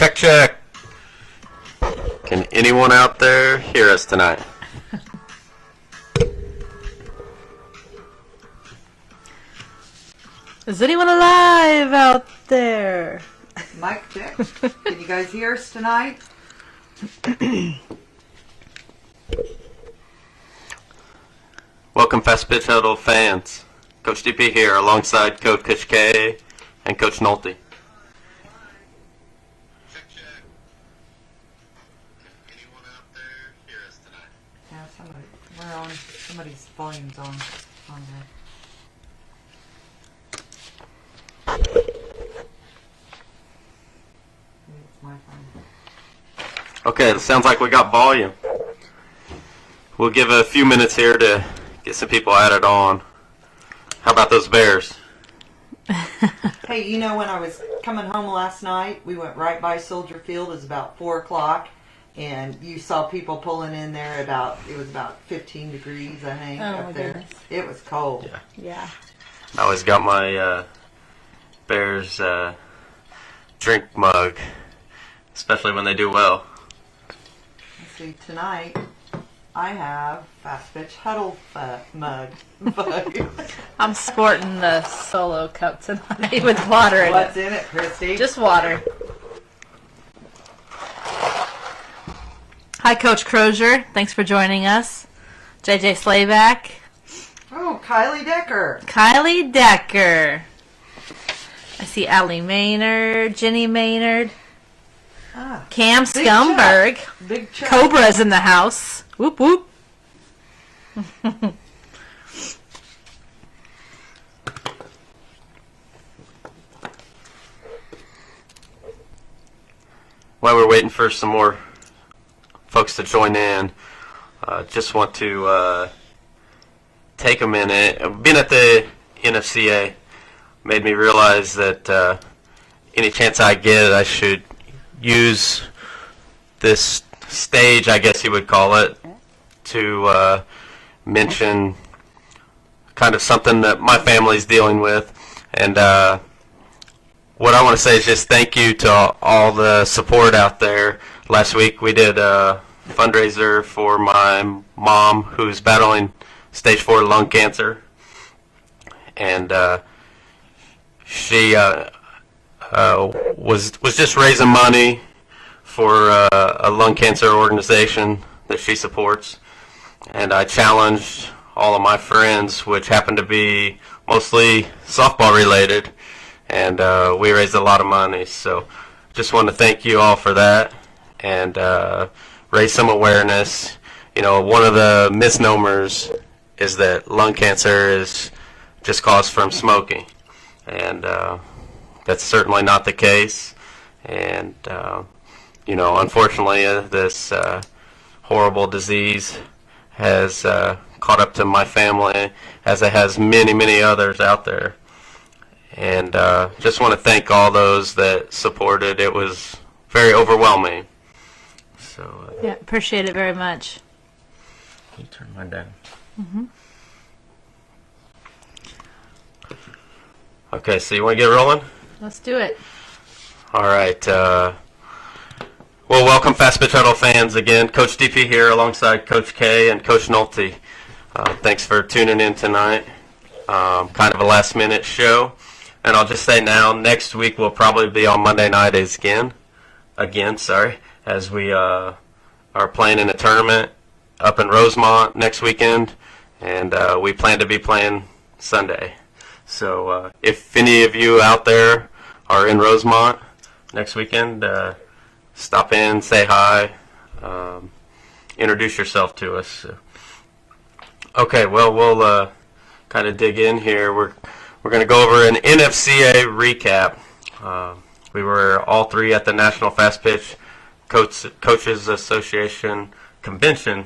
Check, check. Can anyone out there hear us tonight? Is anyone alive out there? Mic check. Can you guys hear us tonight? Welcome, Fastpitch Huddle fans. Coach DP here alongside Coach K and Coach Nolte. Yeah, somebody's volume's on there. Maybe it's my phone. Okay, it sounds like we got volume. We'll give a few minutes here to get some people added on. How about those Bears? Hey, you know, when I was coming home last night, we went right by Soldier Field. It was about 4 o'clock, and you saw people pulling in there it was about 15 degrees, I think, up there. Goodness. It was cold. Yeah. I always got my Bears drink mug, especially when they do well. Let's see, tonight I have Fastpitch Huddle mug. I'm sporting the solo cup tonight with water in What's it. in it, Christy? Just water. Hi, Coach Crozier. Thanks for joining us. JJ Slayback. Oh, Kylie Decker. Kylie Decker. I see Allie Maynard, Jenny Maynard, Cam Big Scumberg. Chuck. Big Chuck. Cobra's in the house. Whoop, whoop. While we're waiting for some more folks to join in, just want to take a minute. Being at the NFCA made me realize that any chance I get, I should use this stage, I guess you would call it, to mention kind of something that my family's dealing with. And what I want to say is just thank you to all the support out there. Last week we did a fundraiser for my mom who's battling stage 4 lung cancer. And she was just raising money for a lung cancer organization that she supports. And I challenged all of my friends, which happened to be mostly softball related, and we raised a lot of money. So just want to thank you all for that and raise some awareness. You know, one of the misnomers is that lung cancer is just caused from smoking, and that's certainly not the case. And you know, unfortunately, this horrible disease has caught up to my family, as it has many, many others out there. And just want to thank all those that supported. It was very overwhelming. So Yeah, appreciate it very much. can you turn mine down? Mm-hmm. Okay, so you want to get rolling? Let's do it. All right. Well, welcome, Fastpitch Huddle fans again. Coach DP here alongside Coach K and Coach Nolte. Thanks for tuning in tonight. Kind of a last-minute show. And I'll just say now, next week we'll probably be on Monday night as we are playing in a tournament up in Rosemont next weekend, and we plan to be playing Sunday. So if any of you out there are in Rosemont next weekend, stop in, say hi, introduce yourself to us. So. Okay, well, we'll kind of dig in here. We're going to go over an NFCA recap. We were all three at the National Fastpitch Coaches Association Convention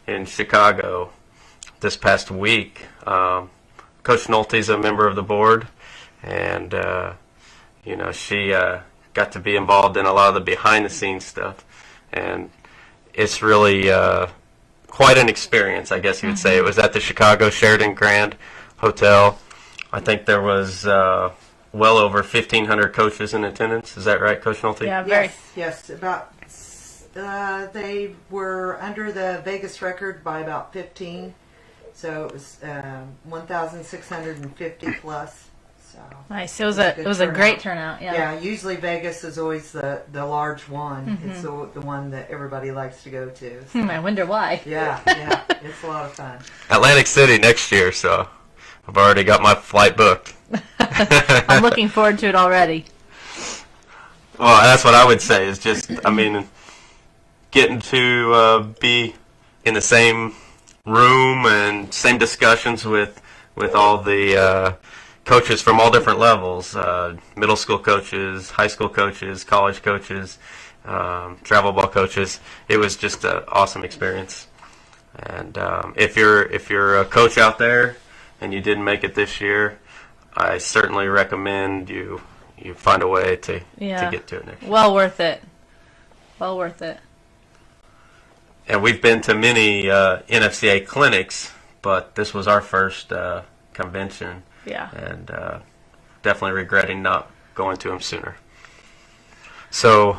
in Chicago this past week. Coach Nolte's a member of the board, and you know, she got to be involved in a lot of the behind-the-scenes stuff, and it's really quite an experience, I guess you would say. It was at the Chicago Sheraton Grand Hotel. I think there was well over 1,500 coaches in attendance. Is that right, Coach Nolte? Yeah, very. Yes, about they were under the Vegas record by about 15, so it was 1,650 plus. So Nice. It was a great turnout. Yeah. yeah. Usually Vegas is always the large one. It's the one that everybody likes to go to. So. I wonder why. Yeah, it's a lot of fun. Atlantic City next year, so I've already got my flight booked. I'm looking forward to it already. Well, that's what I would say is just, I mean, getting to be in the same room and same discussions with all the coaches from all different levels, middle school coaches, high school coaches, college coaches, travel ball coaches. It was just an awesome experience. And if you're a coach out there and you didn't make it this year, I certainly recommend you find a way to get to it next year. Well worth it. Well worth it. And we've been to many NFCA clinics, but this was our first convention. Yeah. And definitely regretting not going to them sooner. So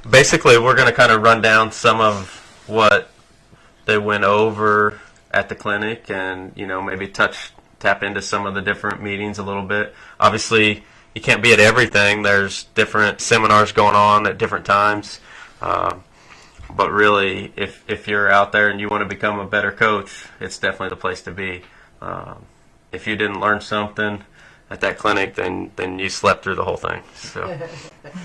basically we're going to kind of run down some of what they went over at the clinic and, maybe tap into some of the different meetings a little bit. Obviously, you can't be at everything. There's different seminars going on at different times. But really, if you're out there and you want to become a better coach, it's definitely the place to be. If you didn't learn something at that clinic, then you slept through the whole thing. So.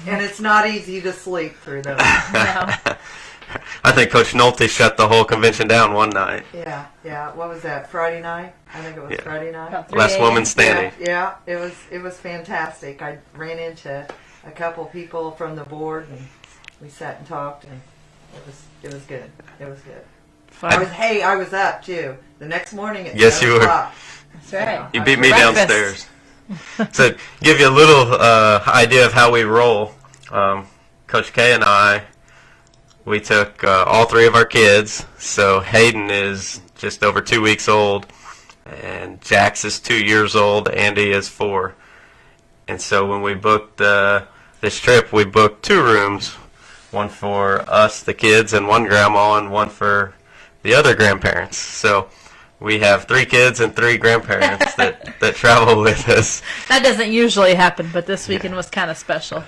And it's not easy to sleep through those. No. I think Coach Nolte shut the whole convention down one night. Yeah. What was that? Friday night? I think it was Friday night. About 3 Last a.m. woman standing. Yeah, it was fantastic. I ran into a couple people from the board and we sat and talked and it was good. It was good. Fun. I was up too. The next morning at Yes, 7 you were. o'clock. That's right. You beat me Breakfast. downstairs. So give you a little idea of how we roll. Coach K and I, we took all three of our kids. So Hayden is just over 2 weeks old, and Jax is 2 years old. Andy is 4. And so when we booked this trip, we booked 2 rooms, one for us, the kids, and one grandma, and one for the other grandparents. So we have 3 kids and 3 grandparents that travel with us. That doesn't usually happen, but this weekend was kind of special.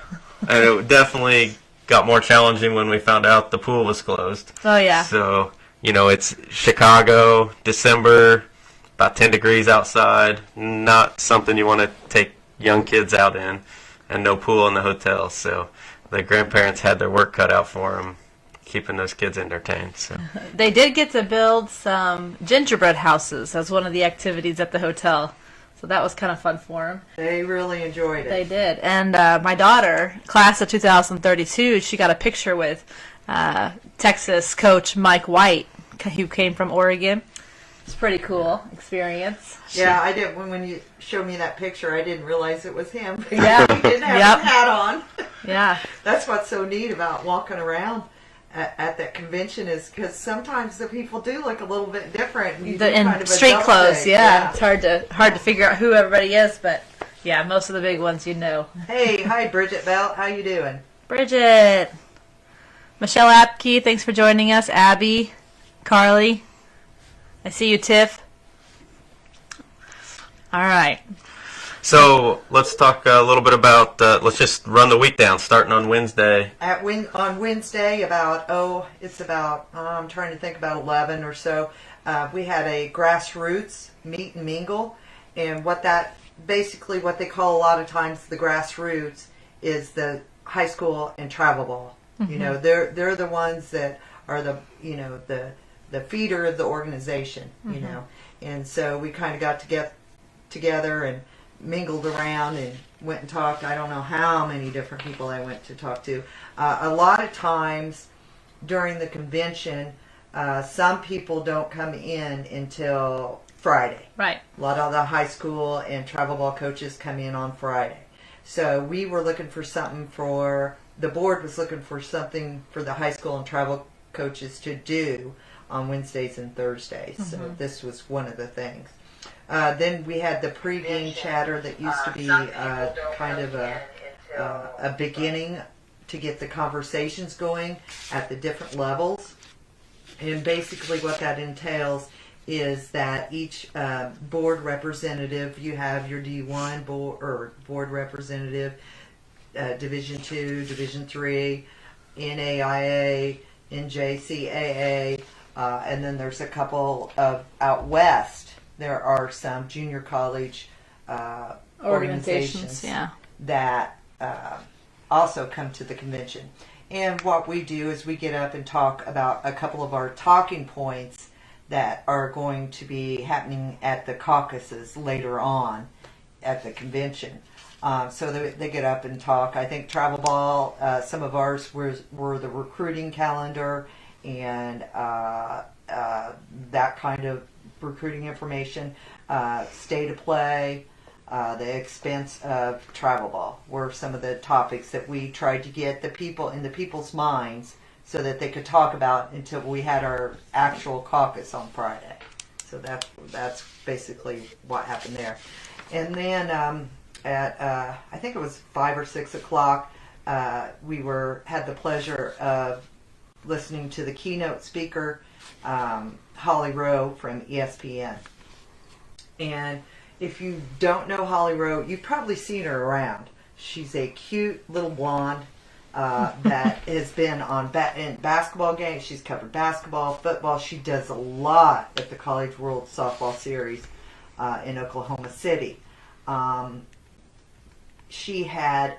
And it definitely got more challenging when we found out the pool was closed. Oh, yeah. So, it's Chicago, December, about 10 degrees outside. Not something you want to take young kids out in, and no pool in the hotel. So the grandparents had their work cut out for them, keeping those kids entertained. So They did get to build some gingerbread houses as one of the activities at the hotel. So that was kind of fun for them. They really enjoyed it. They did. And my daughter, class of 2032, she got a picture with Texas coach Mike White, who came from Oregon. It's a pretty cool experience. Yeah, I did. When you showed me that picture, I didn't realize it was him. Yeah. He didn't have his hat on. Yeah. That's what's so neat about walking around at that convention is because sometimes the people do look a little bit different. And you do In kind of street adult clothes, thing. yeah. It's hard to figure out who everybody is, but yeah, most of the big ones you know. Hey, hi Bridget Belt, how you doing? Bridget, Michelle Apke, thanks for joining us. Abby, Carly, I see you, Tiff. All right. So let's talk a little bit about, let's just run the week down, starting on Wednesday. On Wednesday, I'm trying to think, about 11 or so, we had a grassroots meet and mingle. And what they call a lot of times the grassroots is the high school and travel ball. Mm-hmm. They're the ones that are the feeder of the organization, Mm-hmm. And so we kind of got to get together and mingled around and went and talked. I don't know how many different people I went to talk to. A lot of times during the convention, some people don't come in until Friday. Right. A lot of the high school and travel ball coaches come in on Friday. So we were looking for something the board was looking for something for the high school and travel coaches to do on Wednesdays and Thursdays. So this was one of the things. Then we had the pregame chatter that used to be kind of a beginning to get the conversations going at the different levels. And basically what that entails is that each board representative, you have your D1 board representative, Division 2, Division 3, NAIA, NJCAA, and then there's a couple of out west. There are some junior college organizations that also come to the convention. And what we do is we get up and talk about a couple of our talking points that are going to be happening at the caucuses later on at the convention. So they get up and talk. I think travel ball, some of ours were the recruiting calendar and that kind of recruiting information. State of play, the expense of travel ball were some of the topics that we tried to get the people in the people's minds so that they could talk about until we had our actual caucus on Friday. So that's basically what happened there. And then at I think it was 5 or 6 o'clock, we had the pleasure of listening to the keynote speaker, Holly Rowe from ESPN. And if you don't know Holly Rowe, you've probably seen her around. She's a cute little blonde that has been on in basketball games. She's covered basketball, football. She does a lot at the College World Softball Series in Oklahoma City. She had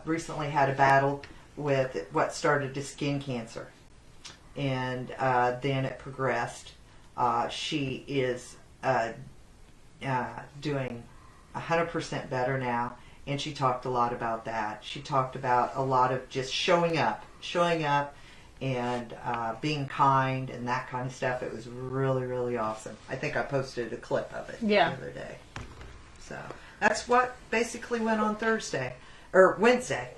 recently had a battle with what started as skin cancer, and then it progressed. She is doing 100% better now, and she talked a lot about that. She talked about a lot of just showing up and being kind and that kind of stuff. It was really, really awesome. I think I posted a clip of it the other day. So that's what basically went on Wednesday.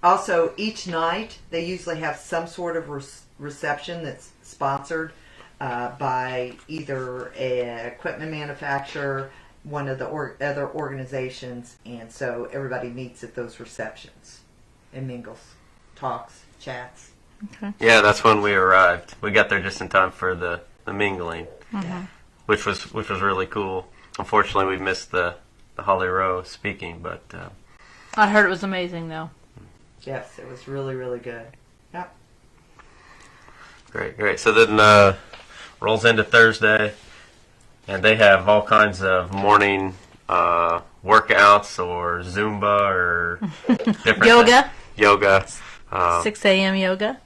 Also, each night they usually have some sort of reception that's sponsored by either an equipment manufacturer, one of the other organizations, and so everybody meets at those receptions and mingles, talks, chats. Okay. Yeah, that's when we arrived. We got there just in time for the mingling, which was really cool. Unfortunately, we missed the Holly Rowe speaking, but I heard it was amazing, though. Yes, it was really, really good. Yep. Great. So then rolls into Thursday, and they have all kinds of morning workouts or Zumba or different yoga. 6 a.m. yoga.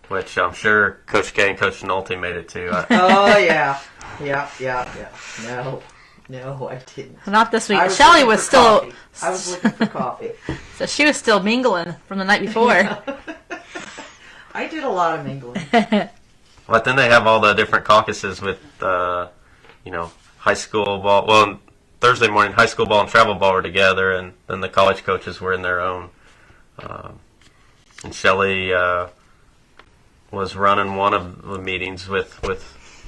Which I'm sure Coach K and Coach Nolte made it to. Oh, yeah. No, I didn't. Not this week. Shelley was still... Coffee. I was looking for coffee. So she was still mingling from the night before. I did a lot of mingling. But then they have all the different caucuses with, high school ball. Well, Thursday morning, high school ball and travel ball were together, and then the college coaches were in their own. And Shelley was running one of the meetings with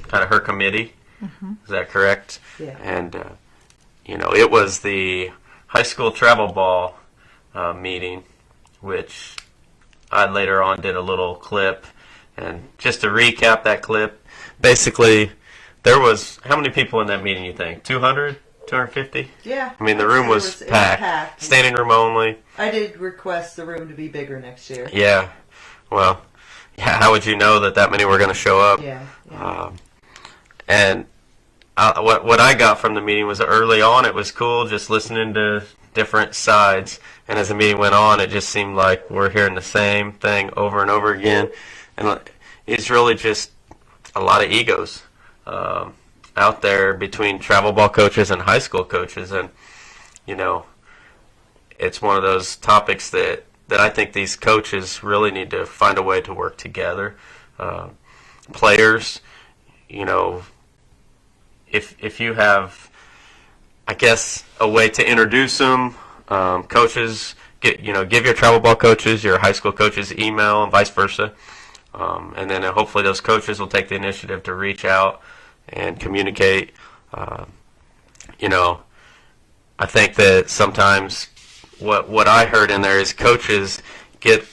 kind of her committee. Mm-hmm. Is that correct? Yeah. And, it was the high school travel ball meeting, which I later on did a little clip. And just to recap that clip, basically, there was, how many people in that meeting, you think? 200? 250? Yeah. I mean, the room was packed. Standing room only. I did request the room to be bigger next year. Yeah. Well, how would you know that many were going to show up? Yeah. And what I got from the meeting was that early on it was cool just listening to different sides. And as the meeting went on, it just seemed like we're hearing the same thing over and over again. And it's really just a lot of egos out there between travel ball coaches and high school coaches. And, it's one of those topics that I think these coaches really need to find a way to work together. Players, if you have, I guess, a way to introduce them, coaches, give your travel ball coaches, your high school coaches email and vice versa. And then hopefully those coaches will take the initiative to reach out and communicate You know, I think that sometimes what I heard in there is coaches get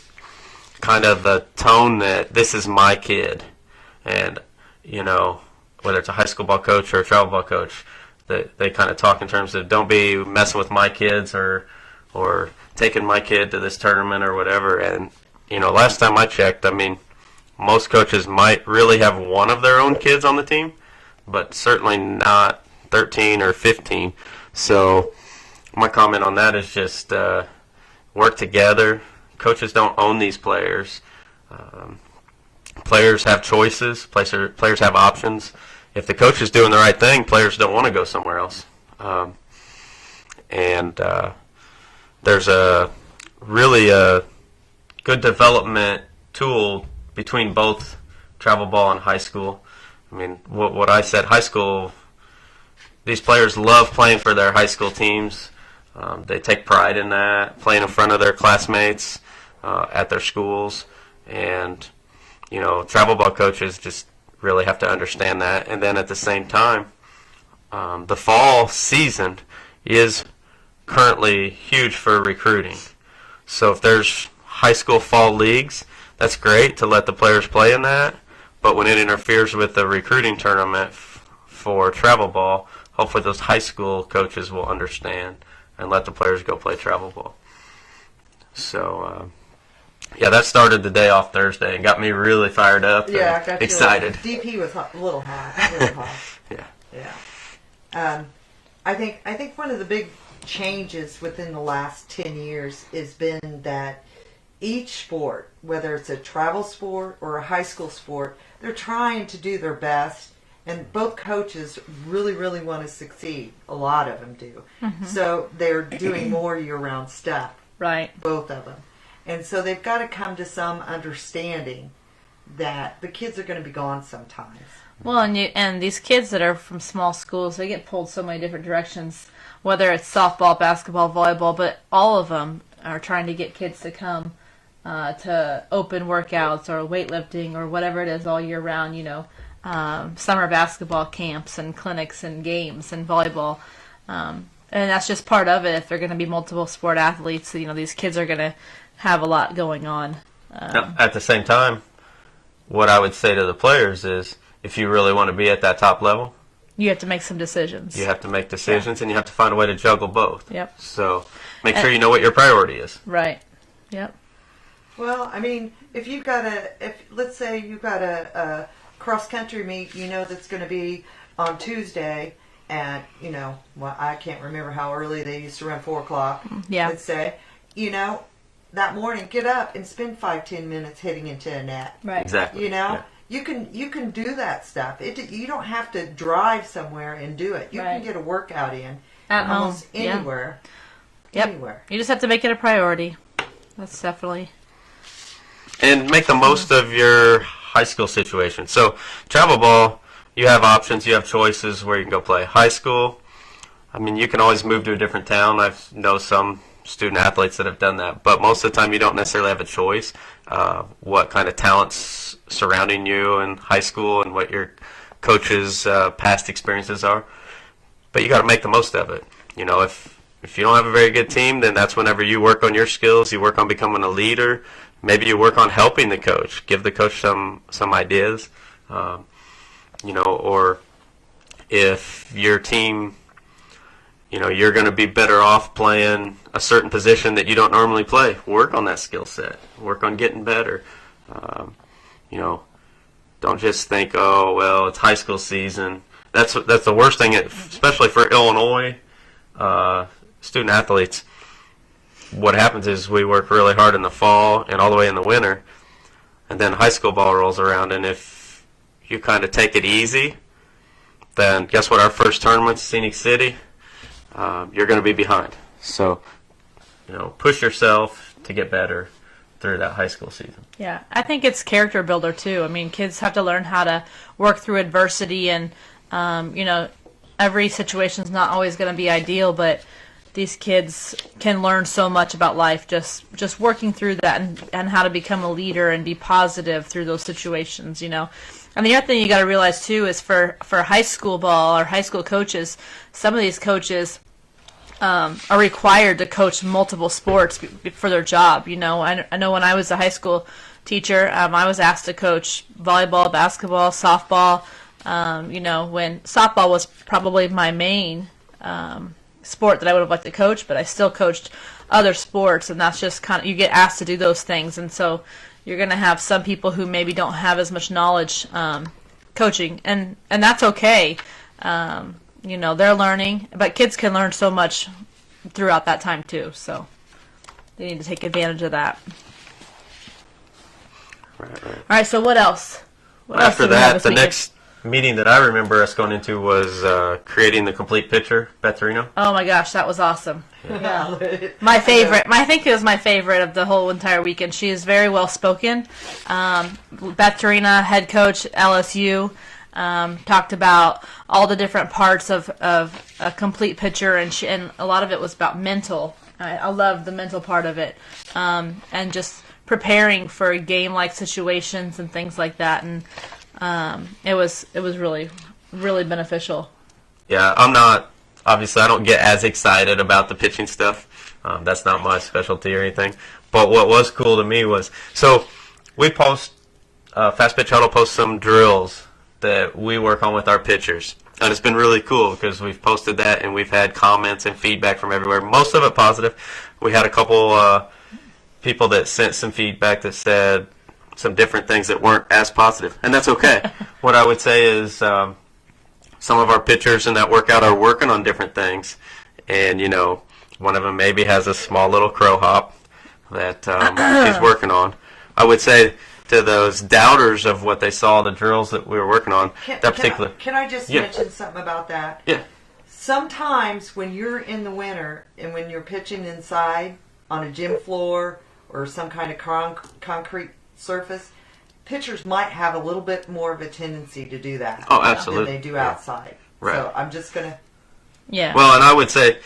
kind of the tone that this is my kid. And, you know, whether it's a high school ball coach or a travel ball coach, they kind of talk in terms of don't be messing with my kids or taking my kid to this tournament or whatever. And, you know, last time I checked, I mean, most coaches might really have one of their own kids on the team, but certainly not 13 or 15. So my comment on that is just work together. Coaches don't own these players. Players have choices. Players have options. If the coach is doing the right thing, players don't want to go somewhere else. There's a really a good development tool between both travel ball and high school. I mean, what I said, high school, these players love playing for their high school teams. They take pride in that, playing in front of their classmates at their schools. And, you know, travel ball coaches just really have to understand that. And then at the same time, the fall season is currently huge for recruiting. So if there's high school fall leagues, that's great to let the players play in that. But when it interferes with the recruiting tournament for travel ball, hopefully those high school coaches will understand and let the players go play travel ball. So, yeah, that started the day off Thursday and got me really fired up and excited. DP was a little hot. A little hot. Yeah. I think one of the big changes within the last 10 years has been that each sport, whether it's a travel sport or a high school sport, they're trying to do their best, and both coaches really, really want to succeed. A lot of them do. Mm-hmm. So they're doing more year-round stuff. Right. Both of them. And so they've got to come to some understanding that the kids are going to be gone sometimes. Well, and these kids that are from small schools, they get pulled so many different directions, whether it's softball, basketball, volleyball, but all of them are trying to get kids to come to open workouts or weightlifting or whatever it is all year round, you know, summer basketball camps and clinics and games and volleyball. And that's just part of it. If they're going to be multiple sport athletes, you know, these kids are going to have a lot going on. Now, at the same time, what I would say to the players is if you really want to be at that top level, you have to make some decisions. You have to make decisions, and you have to find a way to juggle both. Yep. So make sure you know what your priority is. Right. Yep. Well, I mean, if let's say you got a cross country meet, you know, that's going to be on Tuesday, and you know, well, I can't remember how early they used to run, 4:00. Yeah. Let's say, you know, that morning, get up and spend 5-10 minutes hitting into a net. Right. Exactly. You know. Yeah. You can do that stuff. You don't have to drive somewhere and do it. You can get a workout in at almost home. anywhere. Yep. Anywhere. You just have to make it a priority. That's definitely. And make the most of your high school situation. So travel ball, you have options, you have choices where you can go play. High school, I mean, you can always move to a different town. I know some student athletes that have done that, but most of the time you don't necessarily have a choice. What kind of talents surrounding you in high school and what your coach's past experiences are. But you got to make the most of it. You know, if you don't have a very good team, then that's whenever you work on your skills, you work on becoming a leader. Maybe you work on helping the coach, give the coach some ideas. You know, or if your team, you know, you're going to be better off playing a certain position that you don't normally play. Work on that skill set. Work on getting better. You know, don't just think, oh, well, it's high school season. That's the worst thing, especially for Illinois student athletes. What happens is we work really hard in the fall and all the way in the winter, and then high school ball rolls around, and if you kind of take it easy, then guess what? Our first tournament's Scenic City. You're going to be behind. So, you know, push yourself to get better through that high school season. Yeah, I think it's character builder too. I mean, kids have to learn how to work through adversity, and you know, every situation's not always going to be ideal, but these kids can learn so much about life just working through that and how to become a leader and be positive through those situations, you know. And the other thing you got to realize too is for high school ball or high school coaches, some of these coaches are required to coach multiple sports for their job. You know, I know when I was a high school teacher, I was asked to coach volleyball, basketball, softball. You know, when softball was probably my main sport that I would have liked to coach, but I still coached other sports, and that's just kind of, you get asked to do those things, and so you're going to have some people who maybe don't have as much knowledge coaching, and that's okay. You know, they're learning, but kids can learn so much throughout that time too, so they need to take advantage of that. Right. All right, so what else? After that, the next meeting that I remember us going into was creating the complete picture, Beth Torino. Oh my gosh, that was awesome. Yeah. My favorite. I think it was my favorite of the whole entire weekend. She is very well spoken. Beth Torino, head coach, LSU, talked about all the different parts of a complete picture, and a lot of it was about mental. I love the mental part of it, and just preparing for game-like situations and things like that. And it was really, really beneficial. Yeah, obviously I don't get as excited about the pitching stuff. That's not my specialty or anything. But what was cool to me was, so we Fastpitch Huddle posts some drills that we work on with our pitchers. And it's been really cool because we've posted that and we've had comments and feedback from everywhere. Most of it positive. We had a couple people that sent some feedback that said some different things that weren't as positive, and that's okay. What I would say is some of our pitchers in that workout are working on different things, and you know, one of them maybe has a small little crow hop that he's working on. I would say to those doubters of what they saw, the drills that we were working on, Can I just mention something about that? Yeah. Sometimes when you're in the winter and when you're pitching inside on a gym floor or some kind of concrete surface, pitchers might have a little bit more of a tendency to do that. Oh, absolutely. Than they do outside. Right. So I'm just going to... Yeah. Well, and I would say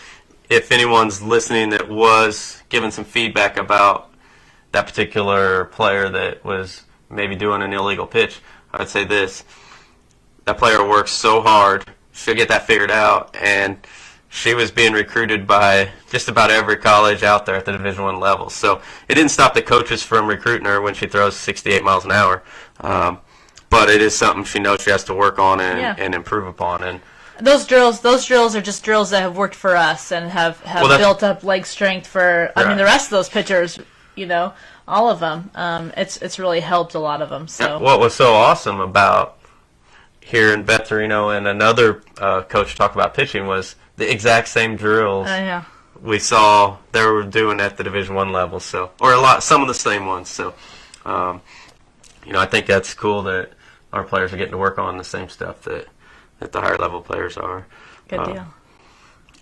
if anyone's listening that was giving some feedback about that particular player that was maybe doing an illegal pitch, I would say this. That player works so hard. She'll get that figured out, and she was being recruited by just about every college out there at the Division I level. So it didn't stop the coaches from recruiting her when she throws 68 miles an hour. But it is something she knows she has to work on and improve upon. And those drills are just drills that have worked for us and have built up leg strength for. I mean, the rest of those pitchers, you know, all of them. It's really helped a lot of them. So what was so awesome about hearing Beth Torino and another coach talk about pitching was the exact same drills we saw they were doing at the Division I level. So, or some of the same ones. So, you know, I think that's cool that our players are getting to work on the same stuff that the higher level players are. Good deal.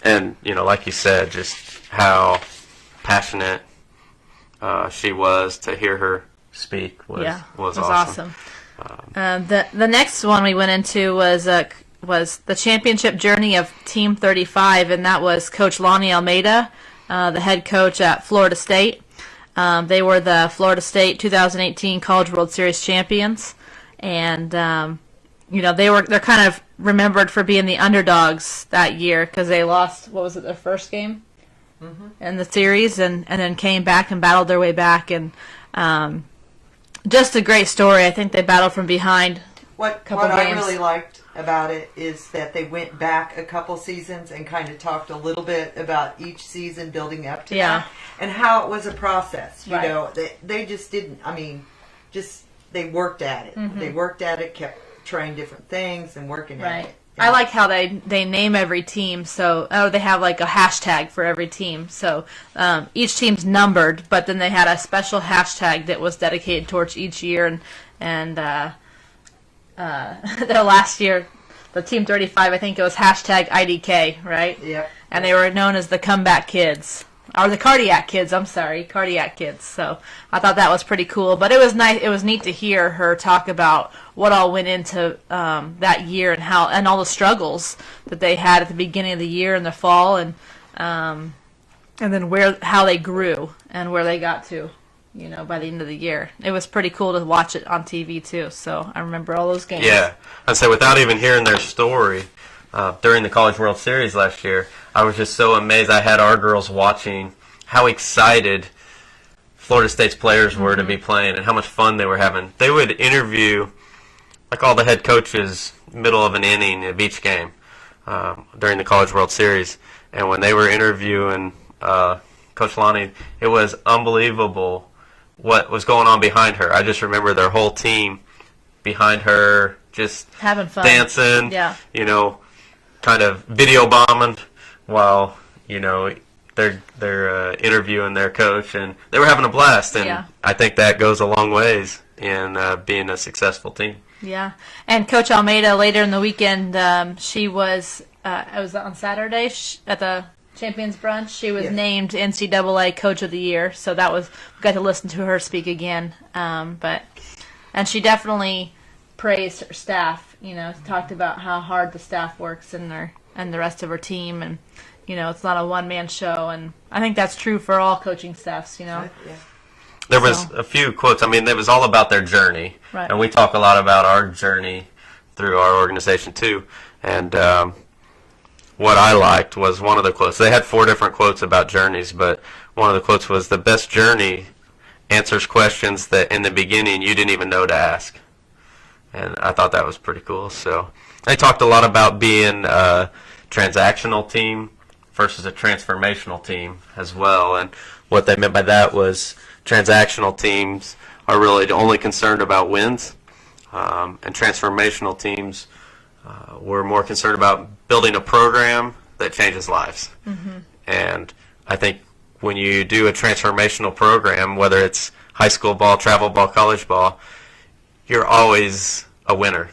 And you know, like you said, just how passionate she was. To hear her speak was awesome. The next one we went into was the championship journey of Team 35, and that was Coach Lonnie Almeida, the head coach at Florida State. They were the Florida State 2018 College World Series champions, and you know, they're kind of remembered for being the underdogs that year because they lost, what was it, their first game in the series, and then came back and battled their way back, and just a great story. I think they battled from behind. What I really liked about it is that they went back a couple seasons and kind of talked a little bit about each season building up to that and how it was a process. You know, they just didn't. I mean, they worked at it. They worked at it, kept trying different things and working at it. I like how they name every team. So they have like a hashtag for every team. So each team's numbered, but then they had a special hashtag that was dedicated towards each year. And their last year, the Team 35, I think it was hashtag IDK, right? Yep. And they were known as the Comeback Kids. Or the Cardiac Kids, I'm sorry, Cardiac Kids. So I thought that was pretty cool. But it was nice. It was neat to hear her talk about what all went into that year and all the struggles that they had at the beginning of the year and the fall. And and then how they grew and where they got to, by the end of the year. It was pretty cool to watch it on TV too. So I remember all those games. Yeah, I'd say without even hearing their story during the College World Series last year, I was just so amazed. I had our girls watching how excited Florida State's players were to be playing and how much fun they were having. They would interview like all the head coaches middle of an inning of each game during the College World Series. And when they were interviewing Coach Lonnie, it was unbelievable what was going on behind her. I just remember their whole team behind her just having fun, dancing, yeah, kind of video bombing while, they're interviewing their coach, and they were having a blast. And I think that goes a long ways in being a successful team. Yeah, and Coach Almeida later in the weekend, she was it was on Saturday at the Champions Brunch. She was named NCAA Coach of the Year, so we got to listen to her speak again. And she definitely praised her staff. Talked about how hard the staff works and the rest of her team, and it's not a one-man show. And I think that's true for all coaching staffs. Yeah. There was a few quotes. I mean, it was all about their journey. Right. And we talk a lot about our journey through our organization, too. And what I liked was one of the quotes. They had 4 different quotes about journeys, but one of the quotes was, "The best journey answers questions that in the beginning you didn't even know to ask." And I thought that was pretty cool. So they talked a lot about being a transactional team versus a transformational team as well. And what they meant by that was transactional teams are really only concerned about wins, and transformational teams were more concerned about building a program that changes lives. And I think when you do a transformational program, whether it's high school ball, travel ball, college ball, you're always a winner.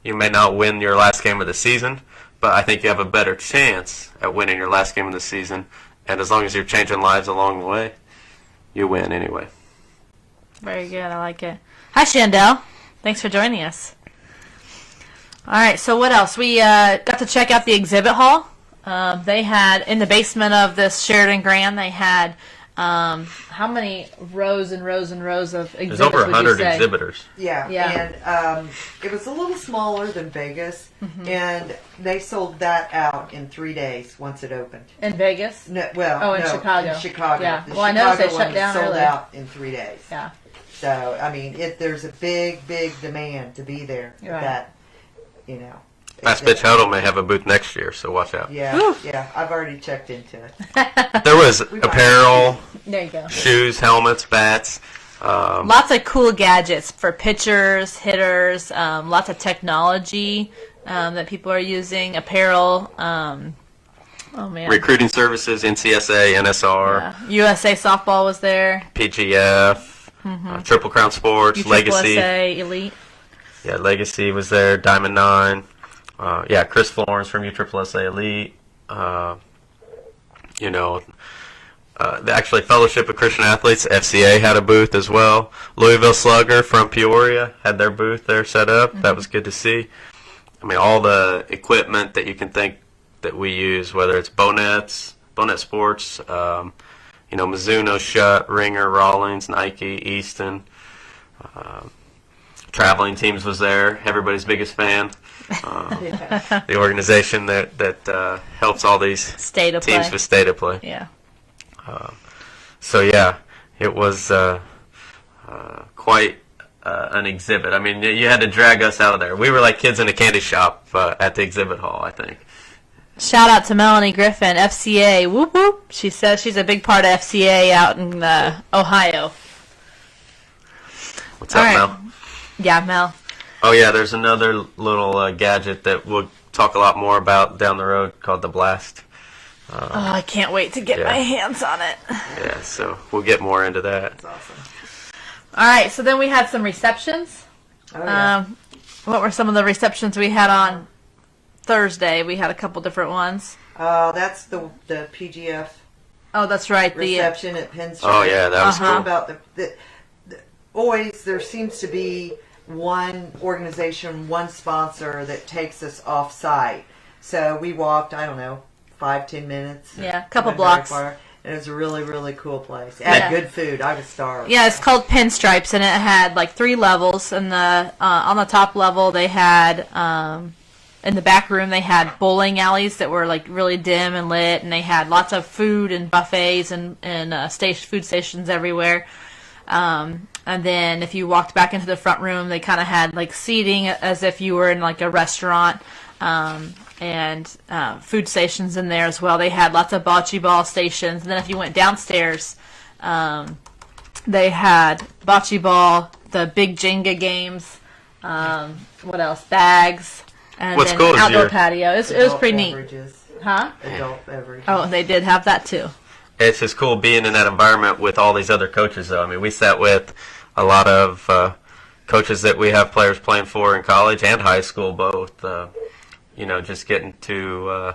You may not win your last game of the season, but I think you have a better chance at winning your last game of the season. And as long as you're changing lives along the way, you win anyway. Very good. I like it. Hi, Shandell. Thanks for joining us. All right. So what else? We got to check out the exhibit hall. They had, in the basement of this Sheridan Grand, they had how many rows and rows and rows of exhibits? There's over 100 exhibitors. Yeah. And it was a little smaller than Vegas, and they sold that out in 3 days once it opened. In Vegas? No, in Chicago. In Chicago. Yeah. The Well, I know they Chicago shut one down sold early. out in 3 days. Yeah. So, I mean, there's a big demand to be there. Right. That, Fastpitch Huddle may have a booth next year, so watch out. Yeah, I've already checked into it. There was apparel, There you go. shoes, helmets, bats. Lots of cool gadgets for pitchers, hitters, lots of technology that people are using, apparel. Oh, man. Recruiting services, NCSA, NSR, USA Softball was there. PGF, Triple Crown Sports, Legacy. USSA Elite. Yeah, Legacy was there, Diamond 9. Chris Florence from USSA Elite. The Fellowship of Christian Athletes, FCA, had a booth as well. Louisville Slugger from Peoria had their booth there set up. That was good to see. I mean, all the equipment that you can think that we use, whether it's Bonet Sports, Mizuno, Schutt, Ringer, Rawlings, Nike, Easton. Traveling Teams was there, everybody's biggest fan. The organization that helps all these State of teams play. with state of play. Yeah. It was quite an exhibit. I mean, you had to drag us out of there. We were like kids in a candy shop at the exhibit hall, I think. Shout out to Melanie Griffin, FCA. Whoop whoop. She says she's a big part of FCA out in Ohio. What's up, All right. Mel? Yeah, Mel. Oh, yeah, there's another little gadget that we'll talk a lot more about down the road called the Blast. I can't wait to get my hands on it. Yeah, so we'll get more into that. That's awesome. All right, so then we had some receptions. Oh, yeah. What were some of the receptions we had on Thursday? We had a couple different ones. That's the PGF Oh, that's right. reception at Penn State. Oh, yeah, that was cool. About always there seems to be one organization, one sponsor that takes us off site. So we walked, I don't know, 5-10 minutes. Yeah, a couple Went very blocks. far. And it was a really, really cool place. It had good food. I was starved. Yeah, it's called Pinstripes, and it had like 3 levels. And on the top level, they had in the back room they had bowling alleys that were like really dim and lit, and they had lots of food and buffets and food stations everywhere. And then if you walked back into the front room, they kind of had like seating as if you were in like a restaurant. And food stations in there as well. They had lots of bocce ball stations. And then if you went downstairs, they had bocce ball, the big Jenga games, what else? Bags, and What's then cool an is outdoor your- patio. It was pretty neat. Beverages. Huh? Adult beverages. Oh, they did have that too. It's just cool being in that environment with all these other coaches, though. I mean, we sat with a lot of coaches that we have players playing for in college and high school, both. Just getting to,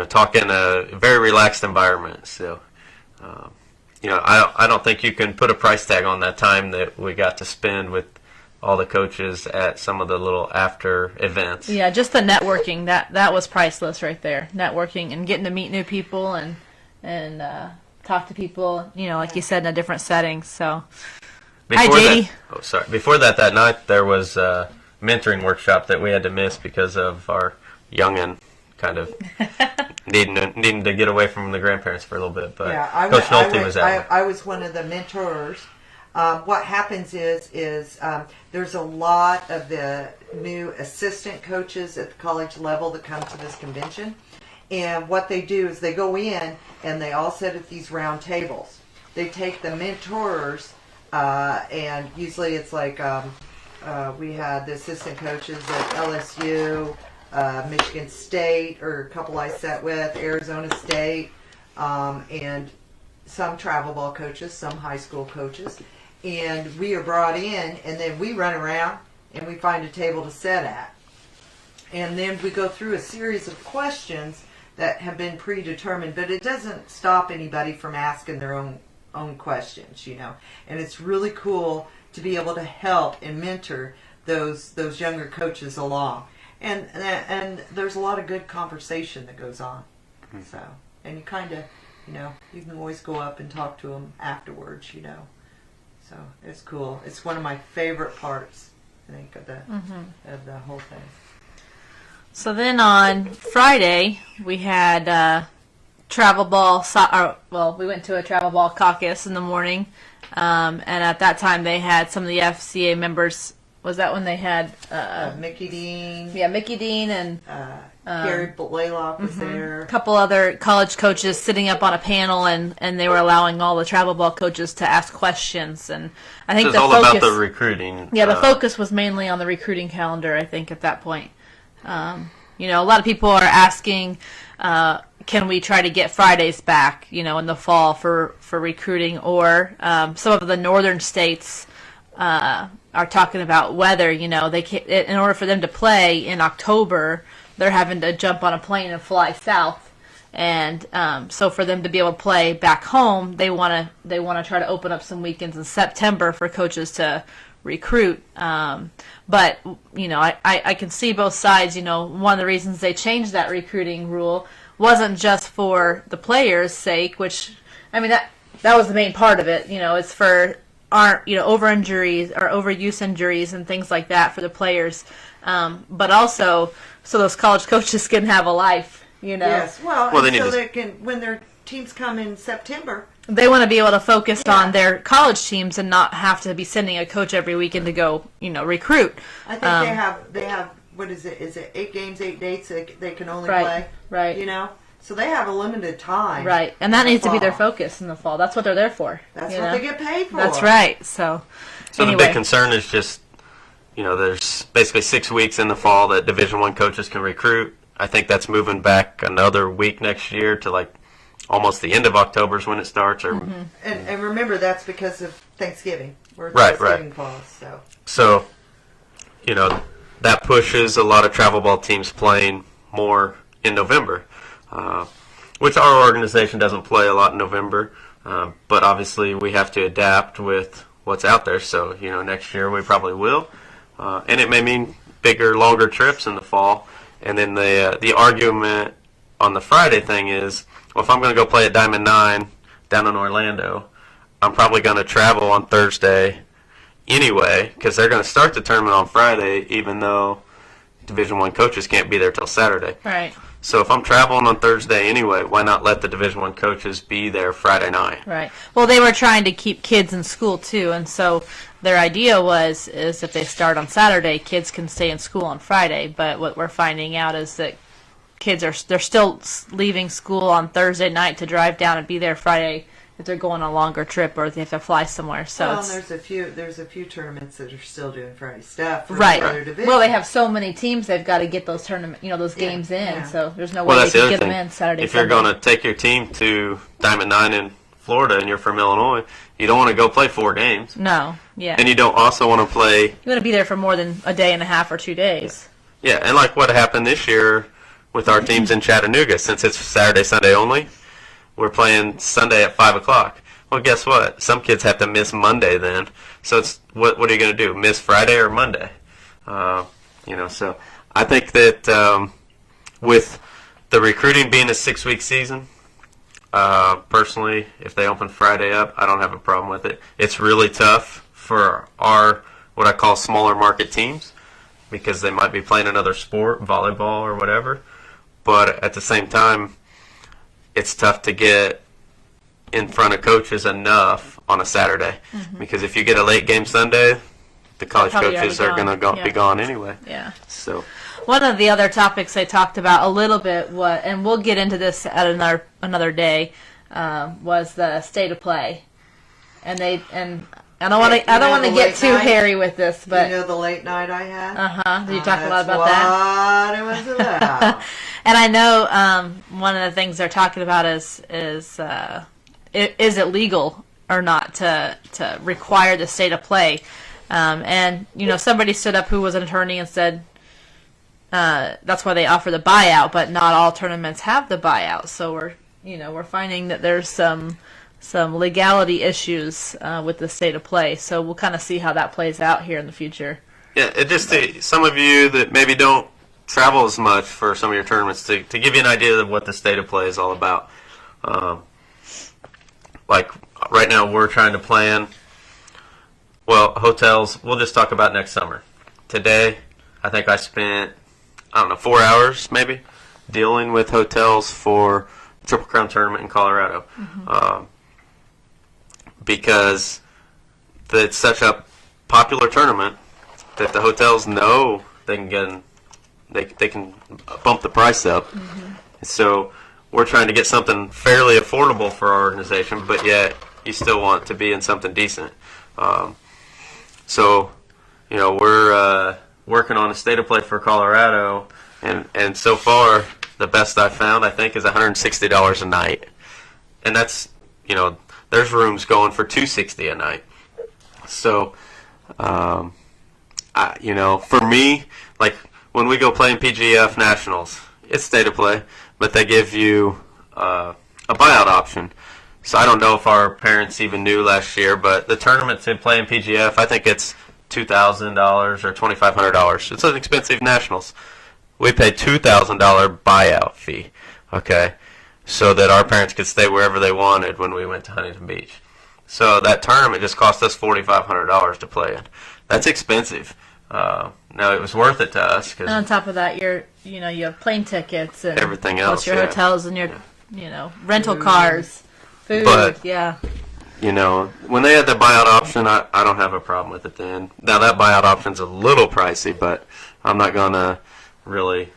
talk in a very relaxed environment. So, I don't think you can put a price tag on that time that we got to spend with all the coaches at some of the little after events. Yeah, just the networking, that was priceless right there. Networking and getting to meet new people and talk to people, like you said, in a different setting. So, hi, JD. Before that night, there was a mentoring workshop that we had to miss because of our youngin' kind of needing to get away from the grandparents for a little bit. But yeah, Coach Nolte was out. I was one of the mentors. What happens is there's a lot of the new assistant coaches at the college level that come to this convention. And what they do is they go in and they all sit at these round tables. They take the mentors, and usually it's like we had the assistant coaches at LSU, Michigan State, or a couple I sat with, Arizona State, and some travel ball coaches, some high school coaches. And we are brought in, and then we run around and we find a table to sit at. And then we go through a series of questions that have been predetermined, but it doesn't stop anybody from asking their own questions, And it's really cool to be able to help and mentor those younger coaches along. And there's a lot of good conversation that goes on. So, and you kind of, you can always go up and talk to them afterwards, So it's cool. It's one of my favorite parts, I think, of the whole thing. So then on Friday, we had travel ball. We went to a travel ball caucus in the morning, and at that time they had some of the FCA members. Was that when they had Mickey Dean? Yeah, Mickey Dean and Gary Blaylock was there. a couple other college coaches sitting up on a panel, and they were allowing all the travel ball coaches to ask questions. And I think It's all about the recruiting. Yeah, the focus was mainly on the recruiting calendar, I think, at that point. A lot of people are asking, can we try to get Fridays back, in the fall for recruiting? Or some of the northern states are talking about weather. They can't, in order for them to play in October, they're having to jump on a plane and fly south. And so for them to be able to play back home, they want to try to open up some weekends in September for coaches to recruit. But I can see both sides. One of the reasons they changed that recruiting rule wasn't just for the players' sake, which that was the main part of it. It's for over injuries or overuse injuries and things like that for the players, but also so those college coaches can have a life. Yes, they can, when their teams come in September, they want to be able to focus on their college teams and not have to be sending a coach every weekend to go, recruit. I think they have what is it? Is it 8 games, 8 dates they can only play? Right. So they have a limited time. Right, and that needs to be their focus in the fall. That's what they're there for. That's what they get paid for. That's right. So the big concern is just, there's basically 6 weeks in the fall that Division I coaches can recruit. I think that's moving back another week next year to like almost the end of October is when it starts. Or and remember, that's because of Thanksgiving. Where Right. falls. So, that pushes a lot of travel ball teams playing more in November, which our organization doesn't play a lot in November. But obviously we have to adapt with what's out there. So, next year we probably will. And it may mean bigger, longer trips in the fall. And then the argument on the Friday thing is, well, if I'm going to go play at Diamond 9 down in Orlando, I'm probably going to travel on Thursday anyway, because they're going to start the tournament on Friday, even though Division I coaches can't be there till Saturday. Right. So if I'm traveling on Thursday anyway, why not let the Division I coaches be there Friday night? Right. Well, they were trying to keep kids in school too, and so their idea is if they start on Saturday, kids can stay in school on Friday. But what we're finding out is that they're still leaving school on Thursday night to drive down and be there Friday if they're going on a longer trip or if they have to fly somewhere. So well, there's a few tournaments that are still doing Friday stuff for right. other divisions. Well, they have so many teams they've got to get those those games in. Yeah. So there's no Well, way that's they the can other get thing. them in Saturday. If you're going to take your team to Diamond 9 in Florida and you're from Illinois, you don't want to go play 4 games. No. Yeah. And you don't also want to play... You want to be there for more than a day and a half or 2 days. Yeah, and like what happened this year with our teams in Chattanooga, since it's Saturday, Sunday only, we're playing Sunday at 5 o'clock. Well, guess what? Some kids have to miss Monday then. So it's what are you going to do? Miss Friday or Monday? So I think that with the recruiting being a 6-week season, personally, if they open Friday up, I don't have a problem with it. It's really tough for our, what I call smaller market teams, because they might be playing another sport, volleyball or whatever. But at the same time, it's tough to get in front of coaches enough on a Saturday. Mm-hmm. Because if you get a late game Sunday, the college coaches are going to be gone anyway. Yeah. So one of the other topics they talked about a little bit, and we'll get into this at another day, was the state of play. And I don't want to get too hairy with this, but you know the late night I had. Did you talk a lot about that? What it was about. And I know one of the things they're talking about is it legal or not to require the state of play? And somebody stood up who was an attorney and said that's why they offer the buyout, but not all tournaments have the buyout. So we're finding that there's some legality issues with the state of play. So we'll kind of see how that plays out here in the future. Yeah, it just some of you that maybe don't travel as much for some of your tournaments, to give you an idea of what the state of play is all about. Like right now we're trying to plan, hotels, we'll just talk about next summer. Today, I think I spent, 4 hours maybe, dealing with hotels for Triple Crown tournament in Colorado. Mm-hmm. Because it's such a popular tournament that the hotels know they can bump the price up. Mm-hmm. So we're trying to get something fairly affordable for our organization, but yet you still want to be in something decent. We're working on a state of play for Colorado, and so far the best I've found, I think, is $160 a night, and that's there's rooms going for $260 a night. So, for me, like when we go play in PGF Nationals, it's state of play, but they give you a buyout option. So I don't know if our parents even knew last year, but the tournament to play in PGF, I think it's $2,000 or $2,500. It's an expensive Nationals. We pay $2,000 buyout fee, okay, so that our parents could stay wherever they wanted when we went to Huntington Beach. So that tournament just cost us $4,500 to play in. That's expensive. Now it was worth it to us. And on top of that, you have plane tickets and everything else. Your hotels and your rental cars, food. But, yeah. When they had the buyout option, I don't have a problem with it then. Now that buyout option's a little pricey, but I'm not gonna really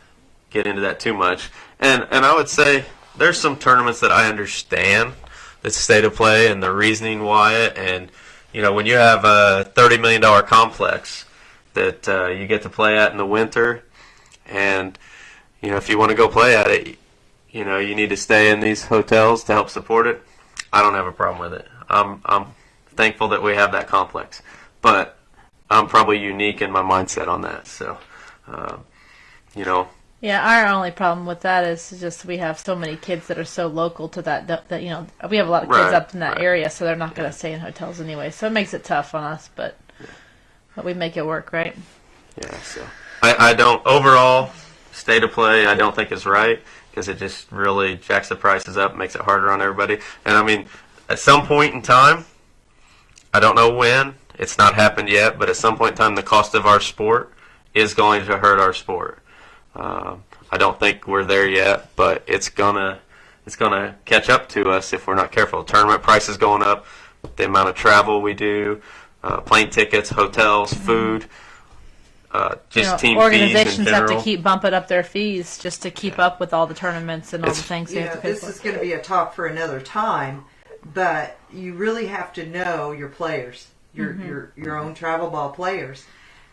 get into that too much. And I would say there's some tournaments that I understand the state of play and the reasoning why it. And when you have a $30 million complex that you get to play at in the winter, and if you want to go play at it, you need to stay in these hotels to help support it. I don't have a problem with it. I'm thankful that we have that complex, but I'm probably unique in my mindset on that. So, Yeah, our only problem with that is just we have so many kids that are so local to that we have a lot of kids up in that area, so they're not going to stay in hotels anyway. So it makes it tough on us, but we make it work, right? Yeah. So I don't overall state of play. I don't think is right, because it just really jacks the prices up, makes it harder on everybody. And I mean, at some point in time, I don't know when, it's not happened yet, but at some point in time, the cost of our sport is going to hurt our sport. I don't think we're there yet, but it's gonna catch up to us if we're not careful. Tournament prices going up, the amount of travel we do, plane tickets, hotels, food, just team fees in organizations have to general. keep bumping up their fees just to keep up with all the tournaments and all the things you have to pay this for. is going to be a talk for another time, but you really have to know your players, your own travel ball players,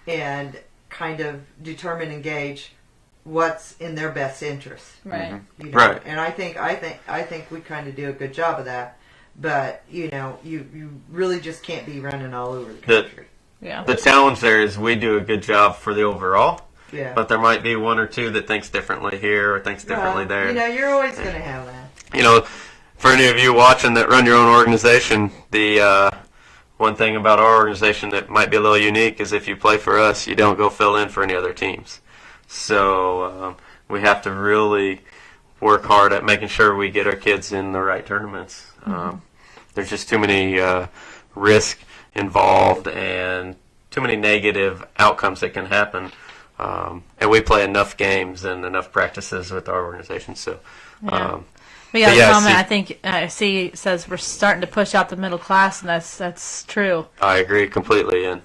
and kind of determine and gauge what's in their best interest. Right. You know? Right. And I think we kind of do a good job of that. But you really just can't be running all over the country. Yeah. The challenge there is we do a good job for the overall, Yeah. but there might be one or two that thinks differently here or thinks differently there. You're always going to have that. You know, for any of you watching that run your own organization, the one thing about our organization that might be a little unique is if you play for us, you don't go fill in for any other teams. So we have to really work hard at making sure we get our kids in the right tournaments. There's just too many risk involved and too many negative outcomes that can happen. And we play enough games and enough practices with our organization. So, We got yeah, a comment. see- I think C says we're starting to push out the middle class, and that's true. I agree completely, and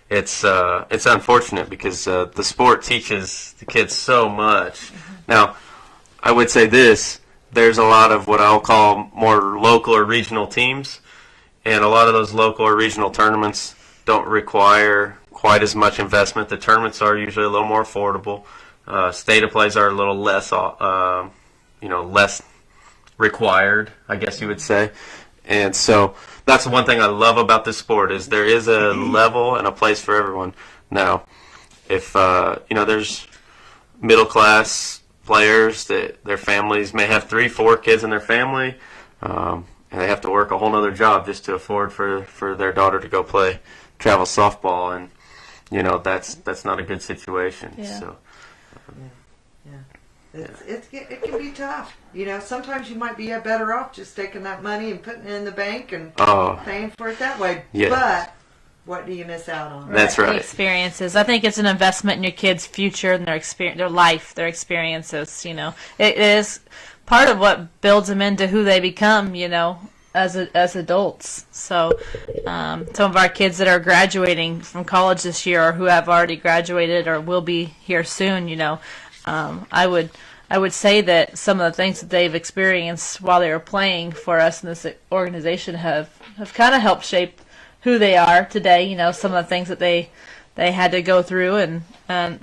it's unfortunate because the sport teaches the kids so much. Now, I would say this: there's a lot of what I'll call more local or regional teams, and a lot of those local or regional tournaments don't require quite as much investment. The tournaments are usually a little more affordable. State of plays are a little less, less required, I guess you would say. And so that's the one thing I love about this sport is there is a level and a place for everyone. Now, if there's middle class players that their families may have 3-4 kids in their family, and they have to work a whole other job just to afford for their daughter to go play travel softball, and that's not a good situation. Yeah. So It can be tough. Sometimes you might be better off just taking that money and putting it in the bank and paying for it that way. Yeah. But what do you miss out on? That's The right. experiences. I think it's an investment in your kids' future and their experience, their life, their experiences. It is part of what builds them into who they become. As adults. So some of our kids that are graduating from college this year, or who have already graduated or will be here soon, I would say that some of the things that they've experienced while they were playing for us in this organization have kind of helped shape who they are today. Some of the things that they had to go through and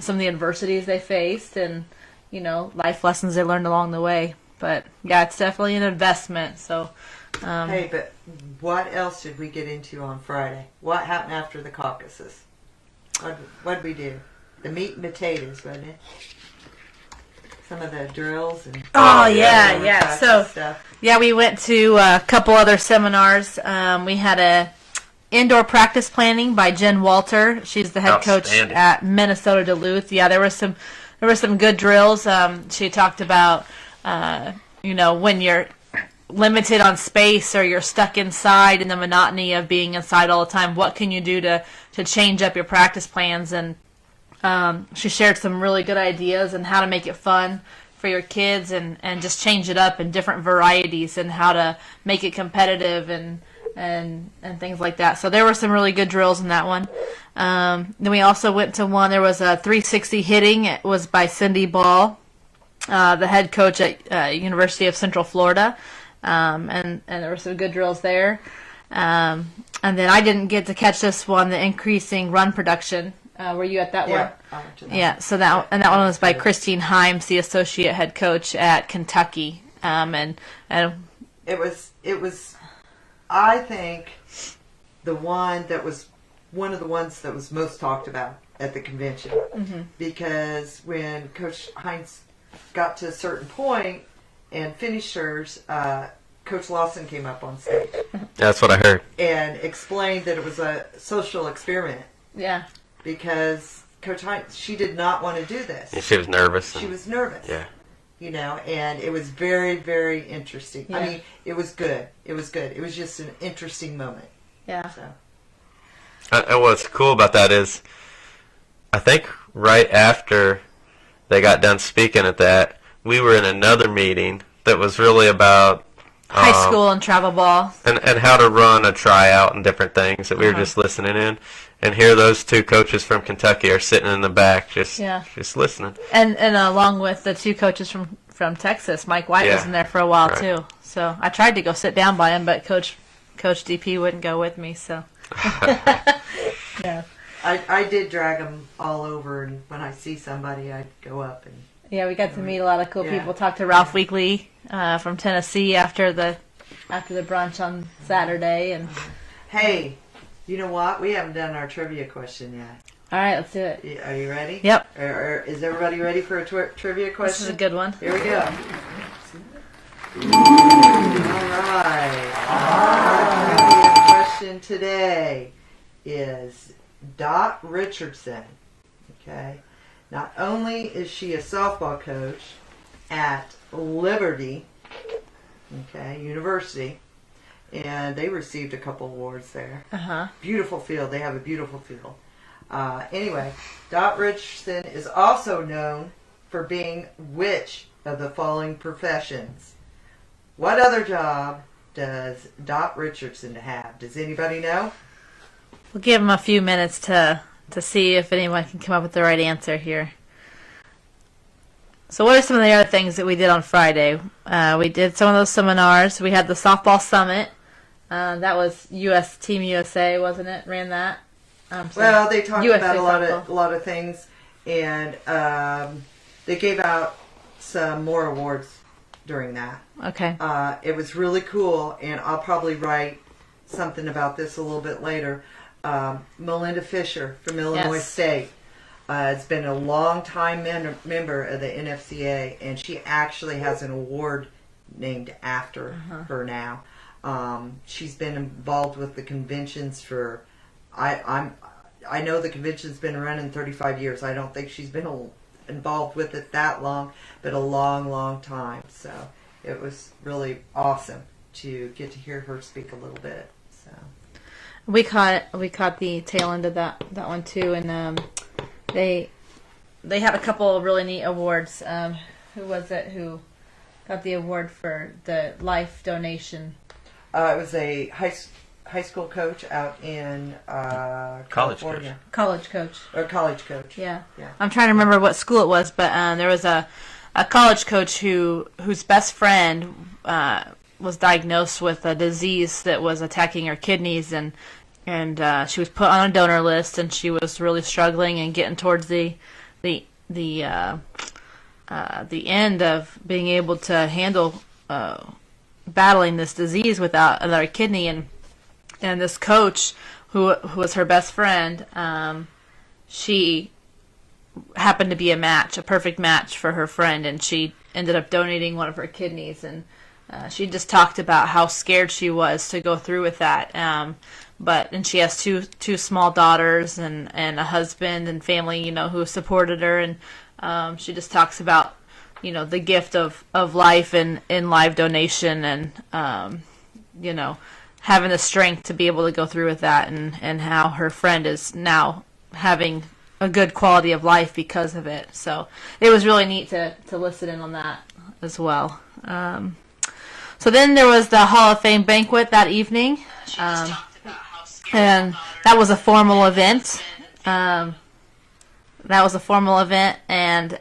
some of the adversities they faced and, life lessons they learned along the way. But, yeah, it's definitely an investment. So, Hey, but what else did we get into on Friday? What happened after the caucuses? What'd we do? The meat and potatoes, wasn't it? Some of the drills and yeah. So, stuff. yeah, we went to a couple other seminars. We had a indoor practice planning by Jen Walter. She's the head coach Outstanding. at Minnesota Duluth. Yeah, there were some good drills. She talked about when you're limited on space or you're stuck inside in the monotony of being inside all the time, what can you do to change up your practice plans? And she shared some really good ideas on how to make it fun for your kids and just change it up in different varieties and how to make it competitive and things like that. So there were some really good drills in that one. Then we also went to one, there was a 360 hitting. It was by Cindy Ball, the head coach at University of Central Florida. And there were some good drills there. And then I didn't get to catch this one, the increasing run production. Were you at that one? I went to that. Yeah. So that one was by Christine Himes, the associate head coach at Kentucky. And It was, I think, the one that was one of the ones that was most talked about at the convention. Mm-hmm. Because when Coach Hines got to a certain point and finished hers, Coach Lawson came up on stage That's what I heard. and explained that it was a social experiment yeah. because Coach Hines, she did not want to do this. Yeah, she was nervous. She was nervous. Yeah. and it was very, very interesting. Yeah. I mean, it was good. It was good. It was just an interesting moment. Yeah. So. And what's cool about that is, I think right after they got done speaking at that, we were in another meeting that was really about High school and travel ball. and how to run a tryout and different things that we were just listening in. And here those two coaches from Kentucky are sitting in the back just listening. And along with the two coaches from Texas, Mike White was in there for a while too. So I tried to go sit down by him, but Coach DP wouldn't go with me. So yeah, I did drag them all over, and when I see somebody, I'd go up and. Yeah, we got to meet a lot of cool people. Talked to Ralph Weekly from Tennessee after the brunch on Saturday, and hey, you know what? We haven't done our trivia question yet. all right, let's do it. Are you ready? Yep. Is everybody ready for a trivia question? This is a good one. Here we go. All right. Our trivia question today is Dot Richardson. Okay. Not only is she a softball coach at Liberty, University, and they received a couple awards there. Beautiful field. They have a beautiful field. Anyway, Dot Richardson is also known for being which of the following professions? What other job does Dot Richardson have? Does anybody know? We'll give him a few minutes to see if anyone can come up with the right answer here. So what are some of the other things that we did on Friday? We did some of those seminars. We had the softball summit. That was Team USA, wasn't it? Ran that. Well, they talked USA about a lot of things, and they gave out some more awards during that. Okay. It was really cool, and I'll probably write something about this a little bit later. Melinda Fisher from Illinois State has been a long-time member of the NFCA, and she actually has an award named after her now. She's been involved with the conventions for, I know the convention's been running 35 years. I don't think she's been involved with it that long, but a long, long time. So it was really awesome to get to hear her speak a little bit. So. We caught the tail end of that one too, and they had a couple of really neat awards. Who was it who got the award for the life donation? It was a high school coach out in California. College coach. Or college coach. Yeah. Yeah. I'm trying to remember what school it was, but there was a college coach whose best friend was diagnosed with a disease that was attacking her kidneys, and she was put on a donor list, and she was really struggling and getting towards the end of being able to handle battling this disease without another kidney, and this coach who was her best friend, she happened to be a perfect match for her friend, and she ended up donating one of her kidneys, and she just talked about how scared she was to go through with that. And she has two small daughters and a husband and family, who supported her, and she just talks about, the gift of life and in live donation, and having the strength to be able to go through with that, and how her friend is now having a good quality of life because of it. So it was really neat to listen in on that as well. So then there was the Hall of Fame banquet that evening, and that was a formal event. And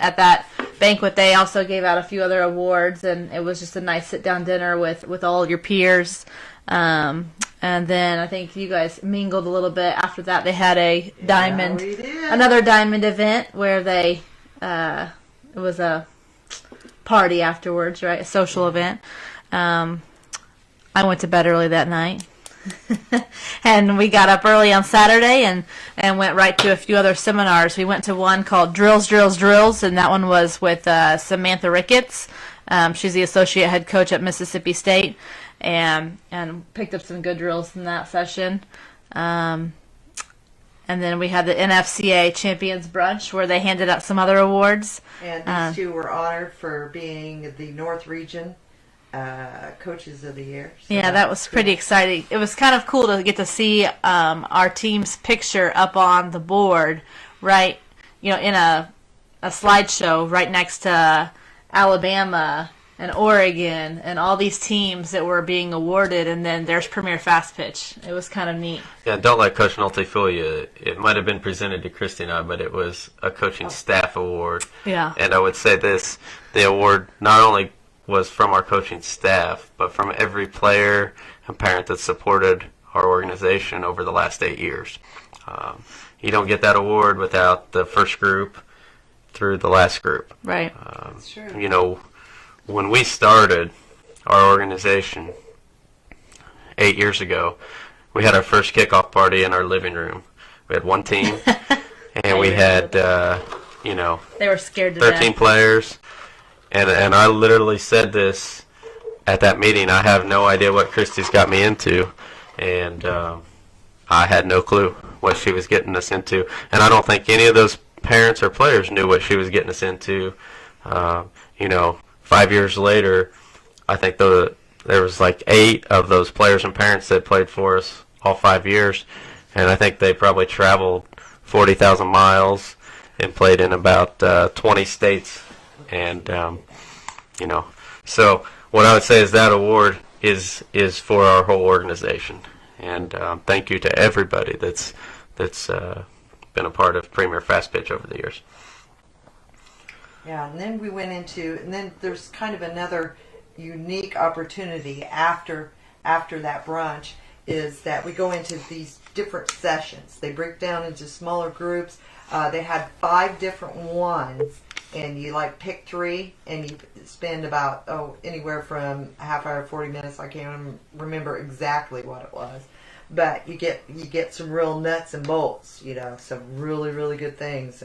at that banquet they also gave out a few other awards, and it was just a nice sit-down dinner with all your peers. And then I think you guys mingled a little bit after that. They had another diamond event where it was a party afterwards, right? A social event. I went to bed early that night. And we got up early on Saturday and went right to a few other seminars. We went to one called Drills, and that one was with Samantha Ricketts. She's the associate head coach at Mississippi State, and picked up some good drills in that session. And And then we had the NFCA Champions Brunch where they handed out some other awards. And these two were honored for being the North Region Coaches of the Year. So Yeah, that was pretty exciting. It was kind of cool to get to see our team's picture up on the board, right? In a slideshow right next to Alabama and Oregon and all these teams that were being awarded, and then there's Premier Fastpitch. It was kind of neat. Yeah, don't let Coach Nolte fool you. It might have been presented to Christy and I, but it was a coaching staff award. Yeah. And I would say this, the award not only was from our coaching staff, but from every player and parent that supported our organization over the last 8 years. You don't get that award without the first group through the last group. Right. That's true. When we started our organization 8 years ago, we had our first kickoff party in our living room. We had one team, and we had, they were scared to 13 death. players. And I literally said this at that meeting. I have no idea what Christy's got me into, and I had no clue what she was getting us into. And I don't think any of those parents or players knew what she was getting us into. 5 years later, I think there was like 8 of those players and parents that played for us all 5 years, and I think they probably traveled 40,000 miles and played in about 20 states. And so what I would say is that award is for our whole organization. And thank you to everybody that's been a part of Premier Fastpitch over the years. Yeah, and then we went into, and then there's kind of another unique opportunity after that brunch is that we go into these different sessions. They break down into smaller groups. They had 5 different ones, and you pick 3, and you spend about anywhere from a half hour, 40 minutes. I can't remember exactly what it was, but you get some real nuts and bolts. Some really really good things.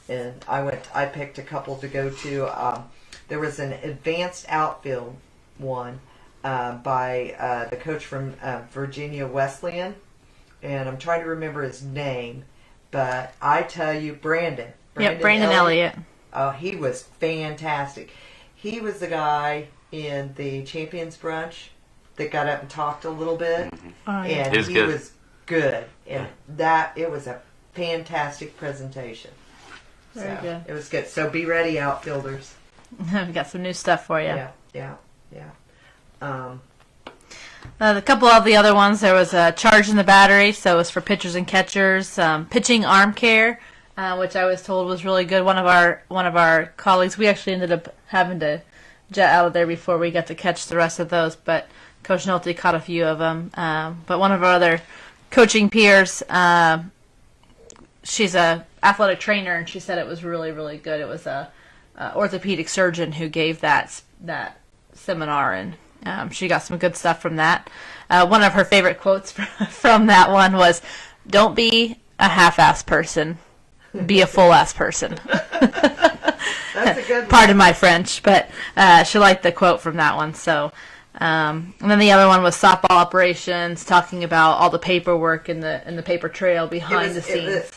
And I picked a couple to go to. There was an advanced outfield one by the coach from Virginia Wesleyan, and I'm trying to remember his name, but I tell you, Brandon Elliott. Oh, he was fantastic. He was the guy in the Champions Brunch that got up and talked a little bit, and he was good. And it was a fantastic presentation. Very good. It was good. So be ready, outfielders. We've got some new stuff for you. Yeah. A couple of the other ones, there was a charge in the battery, so it was for pitchers and catchers. Pitching arm care, which I was told was really good. One of our colleagues, we actually ended up having to jet out of there before we got to catch the rest of those, but Coach Nolte caught a few of them. But one of our other coaching peers, she's a athletic trainer, and she said it was really, really good. It was a orthopedic surgeon who gave that seminar, and she got some good stuff from that. One of her favorite quotes from that one was, "Don't be a half-ass person, be a full-ass person." That's a good one. Pardon my French, but she liked the quote from that one. So, and then the other one was softball operations, talking about all the paperwork and the paper trail behind the scenes.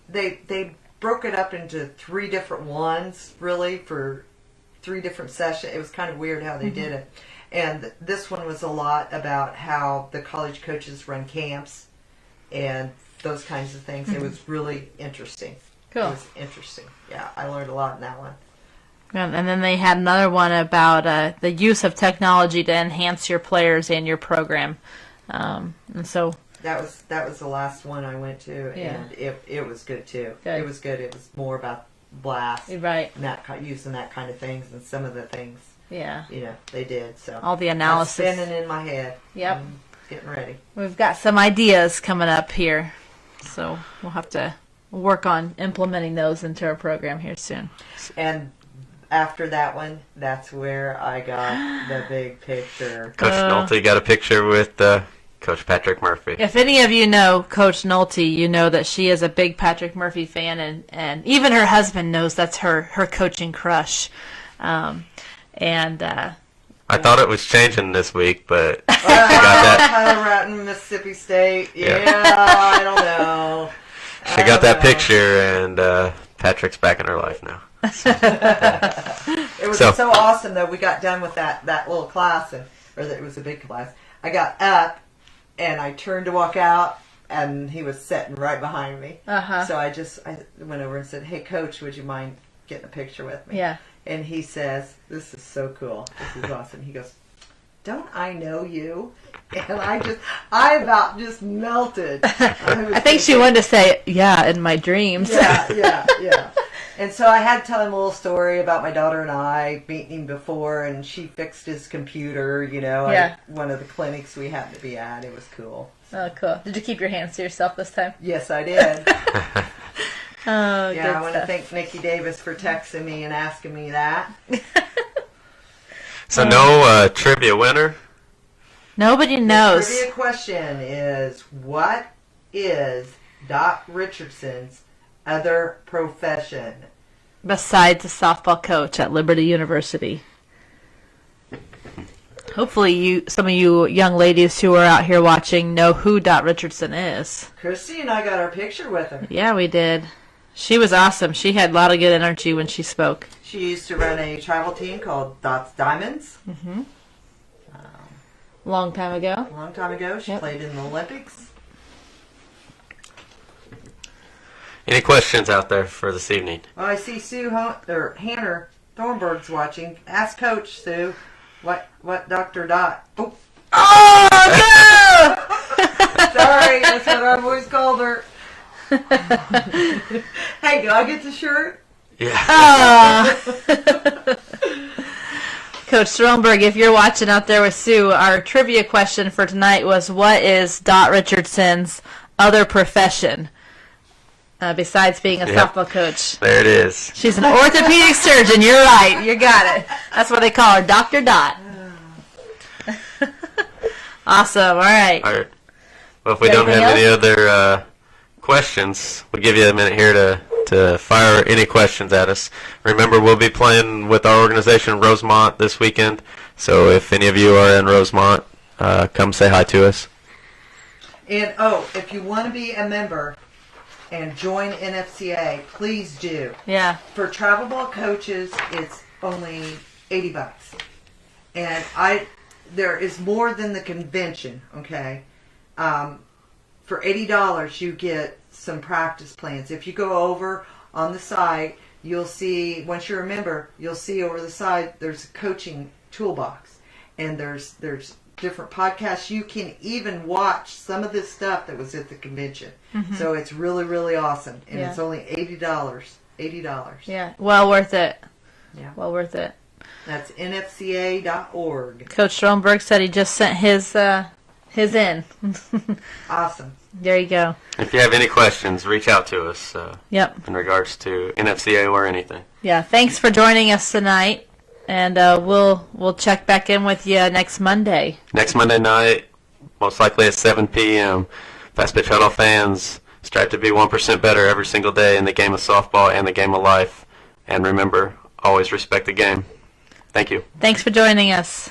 They broke it up into 3 different ones, really, for 3 different sessions. It was kind of weird how they did it. And this one was a lot about how the college coaches run camps and those kinds of things. It was really interesting. Cool. It was interesting. Yeah, I learned a lot in that one. And then they had another one about the use of technology to enhance your players and your program. And so that was the last one I went to, and it was good too. Good. It was good. It was more about blast, right? And using that kind of things, and some of the things, they did. So all the analysis that's spinning in my head. Yep, getting ready. We've got some ideas coming up here, so we'll have to work on implementing those into our program here soon. And after that one, that's where I got the big picture. Coach Nolte got a picture with Coach Patrick Murphy. If any of you know Coach Nolte, you know that she is a big Patrick Murphy fan, and even her husband knows that's her coaching crush. I thought it was changing this week, but Tyler Ratton, Mississippi State. Yeah, I don't know. I got that picture, and Patrick's back in her life now. It was so awesome though. We got done with that little class, it was a big class. I got up and I turned to walk out, and he was sitting right behind me. So I went over and said, "Hey, Coach, would you mind getting a picture with me?" Yeah. And he says, "This is so cool. This is awesome." He goes, "Don't I know you?" And I about just melted. I think she wanted to say, "Yeah, in my dreams." Yeah. And so I had to tell him a little story about my daughter and I meeting him before, and she fixed his computer, at one of the clinics we happened to be at. It was cool. Oh, cool. Did you keep your hands to yourself this time? Yes, I did. Oh, yeah, I want to thank Nikki Davis for texting me and asking me that. So no trivia winner? Nobody knows. The trivia question is, what is Doc Richardson's other profession? Besides a softball coach at Liberty University. Hopefully some of you young ladies who are out here watching know who Dot Richardson is. Christy and I got our picture with her. Yeah, we did. She was awesome. She had a lot of good energy when she spoke. She used to run a travel team called Dot's Diamonds. Mm-hmm. Long time ago. A long time ago. She played in the Olympics. Any questions out there for this evening? Oh, I see Hannah Thornburg's watching. Ask Coach, Sue, what Dr. Dot... Oh, Oh, no! Sorry, that's what I've always called her. Hey, do I get the shirt? Yeah. Coach Thornburg, if you're watching out there with Sue, our trivia question for tonight was, what is Dot Richardson's other profession? Besides being a softball coach. There it is. She's an orthopedic surgeon. You're right. You got it. That's what they call her, Dr. Dot. Awesome. All right. All right. Well, if we don't have any other questions, we'll give you a minute here to fire any questions at us. Remember, we'll be playing with our organization, Rosemont, this weekend. So if any of you are in Rosemont, come say hi to us. And, if you want to be a member and join NFCA, please do. Yeah. For travel ball coaches, it's only $80. And there is more than the convention, okay? For $80, you get some practice plans. If you go over on the site, you'll see, once you're a member, you'll see over the side, there's a coaching toolbox. And there's different podcasts. You can even watch some of this stuff that was at the convention. Mm-hmm. So it's really, really awesome. And it's only $80. $80. Yeah, well worth it. Yeah. Well worth it. That's nfca.org. Coach Stromberg said he just sent his in. Awesome. There you go. If you have any questions, reach out to us in regards to NFCA or anything. Yeah, thanks for joining us tonight. And we'll check back in with you next Monday. Next Monday night, most likely at 7 p.m. Fastpitch Huddle fans, strive to be 1% better every single day in the game of softball and the game of life. And remember, always respect the game. Thank you. Thanks for joining us.